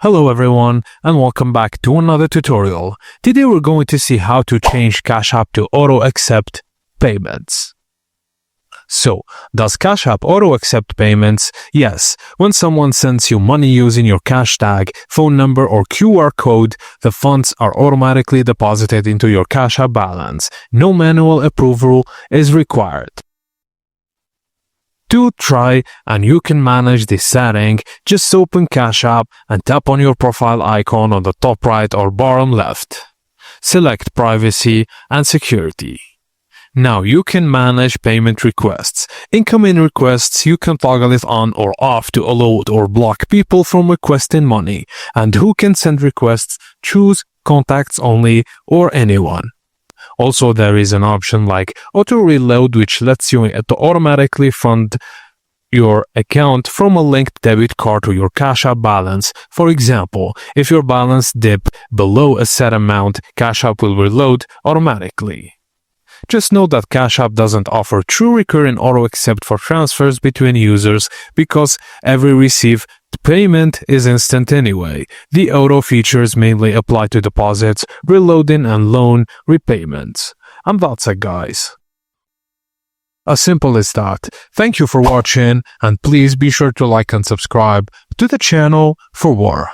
Hello everyone and welcome back to another tutorial. Today we're going to see how to change Cash App to auto accept payments. So, does Cash App auto accept payments? Yes. When someone sends you money using your cash tag, phone number or QR code, the funds are automatically deposited into your Cash App balance. No manual approval is required. To try and you can manage this setting, just open Cash App and tap on your profile icon on the top right or bottom left. Select Privacy and Security. Now you can manage payment requests. Incoming requests, you can toggle it on or off to allow or block people from requesting money. And who can send requests, choose Contacts Only or Anyone. Also, there is an option like Auto Reload, which lets you to automatically fund your account from a linked debit card to your Cash App balance. For example, if your balance dips below a set amount, Cash App will reload automatically. Just note that Cash App doesn't offer true recurring auto accept for transfers between users because every received payment is instant anyway. The auto features mainly apply to deposits, reloading and loan repayments. And that's it, guys. As simple as that. Thank you for watching and please be sure to like and subscribe to the channel for more.